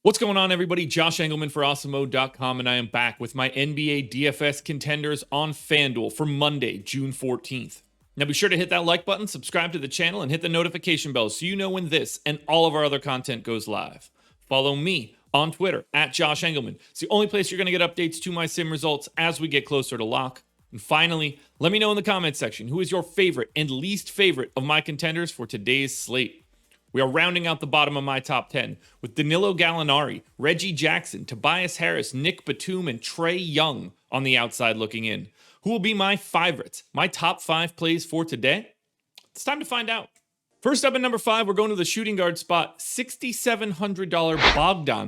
What's going on, everybody? Josh Engleman for Awesemo.com, and I am back with my NBA DFS contenders on FanDuel for Monday, June 14th. Now be sure to hit that like button, subscribe to the channel, and hit the notification bell so you know when this and all of our other content goes live. Follow me on Twitter at Josh Engleman. It's the only place you're going to get updates to my sim results as we get closer to lock. And finally, let me know in the comments section who is your favorite and least favorite of my contenders for today's slate. We are rounding out the bottom of my top 10 with Danilo Gallinari, Reggie Jackson, Tobias Harris, Nick Batum, and TRAE Young on the outside looking in. Who will be my favorites? My top 5 plays for today? It's time to find out. First up at number 5, we're going to the shooting guard spot, $6,700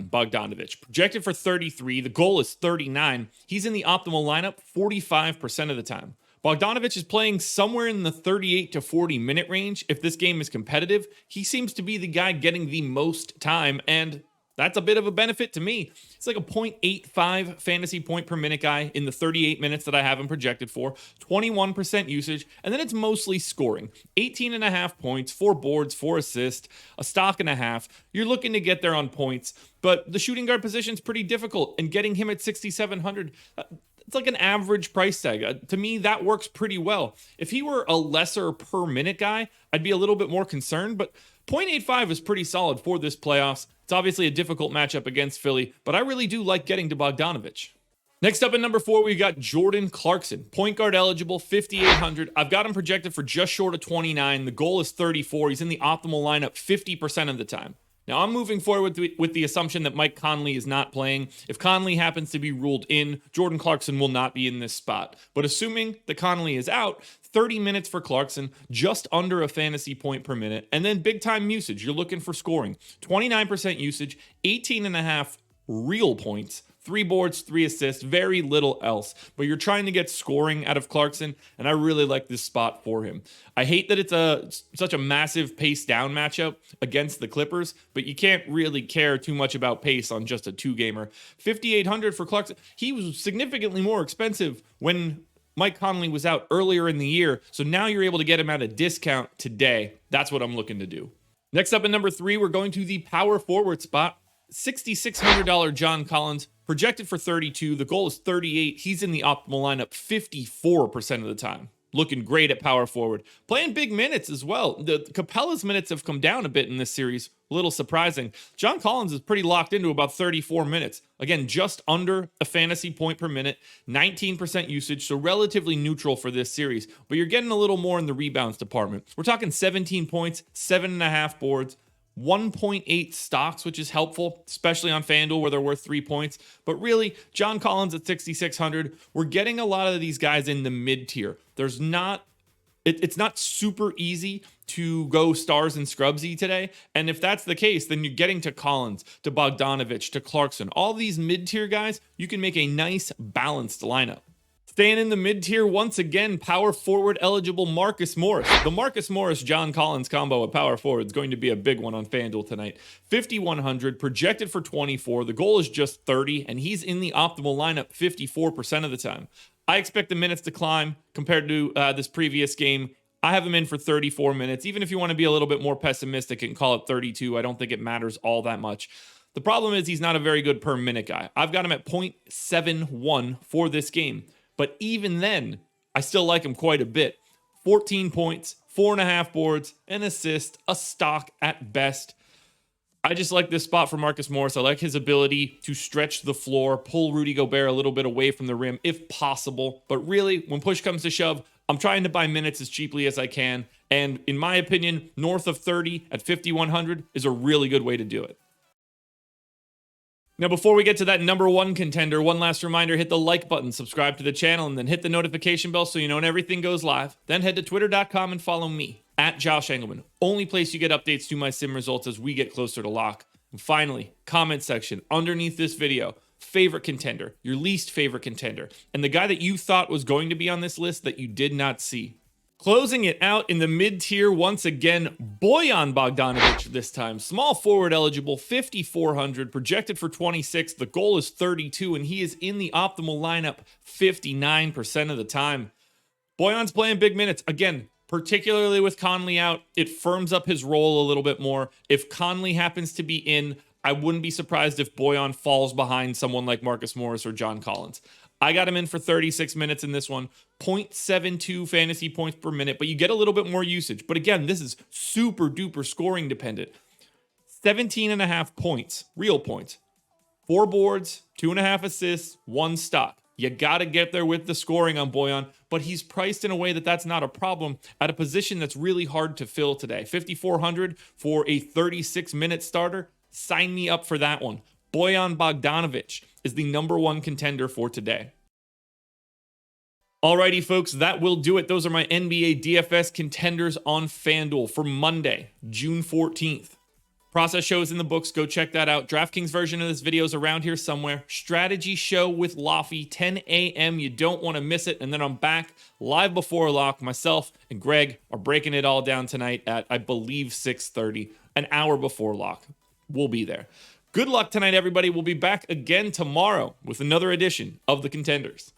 Bogdanovic. Projected for 33, the goal is 39. He's in the optimal lineup 45% of the time. Bogdanovic is playing somewhere in the 38 to 40 minute range. If this game is competitive, he seems to be the guy getting the most time, and that's a bit of a benefit to me. It's like a 0.85 fantasy point per minute guy in the 38 minutes that I have him projected for, 21% usage, and then it's mostly scoring. 18.5 points, 4 boards, 4 assists, a stock and a half. You're looking to get there on points, but the shooting guard position is pretty difficult, and getting him at 6,700, it's like an average price tag. To me, that works pretty well. If he were a lesser per minute guy, I'd be a little bit more concerned, but 0.85 is pretty solid for this playoffs. It's obviously a difficult matchup against Philly, but I really do like getting to Bogdanovic. Next up at number 4, we got Jordan Clarkson, point guard eligible, 5,800. I've got him projected for just short of 29. The goal is 34. He's in the optimal lineup 50% of the time. Now, I'm moving forward with the assumption that Mike Conley is not playing. If Conley happens to be ruled in, Jordan Clarkson will not be in this spot. But assuming that Conley is out, 30 minutes for Clarkson, just under a fantasy point per minute. And then big time usage. You're looking for scoring. 29% usage, 18.5 real points. 3 boards, 3 assists, very little else. But you're trying to get scoring out of Clarkson, and I really like this spot for him. I hate that it's such a massive pace down matchup against the Clippers, but you can't really care too much about pace on just a 2-gamer. 5,800 for Clarkson. He was significantly more expensive when Mike Conley was out earlier in the year, so now you're able to get him at a discount today. That's what I'm looking to do. Next up at number 3, we're going to the power forward spot. $6,600 John Collins, projected for 32. The goal is 38. He's in the optimal lineup 54% of the time. Looking great at power forward. Playing big minutes as well. The Capella's minutes have come down a bit in this series. A little surprising. John Collins is pretty locked into about 34 minutes. Again, just under a fantasy point per minute. 19% usage, so relatively neutral for this series. But you're getting a little more in the rebounds department. We're talking 17 points, 7.5 boards, 1.8 stocks, which is helpful, especially on FanDuel where they're worth 3 points. But really, John Collins at 6,600, we're getting a lot of these guys in the mid tier. It's not super easy to go stars and scrubsy today. And if that's the case, then you're getting to Collins, to Bogdanovic, to Clarkson. All these mid tier guys, you can make a nice balanced lineup. Staying in the mid-tier once again, power forward eligible Marcus Morris. The Marcus Morris-John Collins combo at power forward is going to be a big one on FanDuel tonight. 5,100, projected for 24. The goal is just 30, and he's in the optimal lineup 54% of the time. I expect the minutes to climb compared to this previous game. I have him in for 34 minutes. Even if you want to be a little bit more pessimistic and call it 32, I don't think it matters all that much. The problem is he's not a very good per minute guy. I've got him at 0.71 for this game. But even then, I still like him quite a bit. 14 points, 4.5 boards, an assist, a stock at best. I just like this spot for Marcus Morris. I like his ability to stretch the floor, pull Rudy Gobert a little bit away from the rim if possible. But really, when push comes to shove, I'm trying to buy minutes as cheaply as I can. And in my opinion, north of 30 at 5,100 is a really good way to do it. Now, before we get to that number 1 contender, one last reminder, hit the like button, subscribe to the channel, and then hit the notification bell so you know when everything goes live. Then head to twitter.com and follow me, at Josh Engleman. Only place you get updates to my sim results as we get closer to lock. And finally, comment section underneath this video, favorite contender, your least favorite contender, and the guy that you thought was going to be on this list that you did not see. Closing it out in the mid-tier once again, Bojan Bogdanovic this time. Small forward eligible, 5,400, projected for 26. The goal is 32, and he is in the optimal lineup 59% of the time. Bojan's playing big minutes. Again, particularly with Conley out, it firms up his role a little bit more. If Conley happens to be in, I wouldn't be surprised if Bojan falls behind someone like Marcus Morris or John Collins. I got him in for 36 minutes in this one, 0.72 fantasy points per minute, but you get a little bit more usage. But again, this is super duper scoring dependent. 17.5 points, real points, 4 boards, 2.5 assists, 1 stock. You got to get there with the scoring on Bojan, but he's priced in a way that that's not a problem at a position that's really hard to fill today. 5,400 for a 36-minute starter. Sign me up for that one. Bojan Bogdanovic is the #1 contender for today. Alrighty, folks, that will do it. Those are my NBA DFS contenders on FanDuel for Monday, June 14th. Process show is in the books. Go check that out. DraftKings version of this video is around here somewhere. Strategy show with Laffy, 10 a.m. You don't want to miss it. And then I'm back live before lock. Myself and Greg are breaking it all down tonight at, I believe, 6:30, an hour before lock. We'll be there. Good luck tonight, everybody. We'll be back again tomorrow with another edition of the Contenders.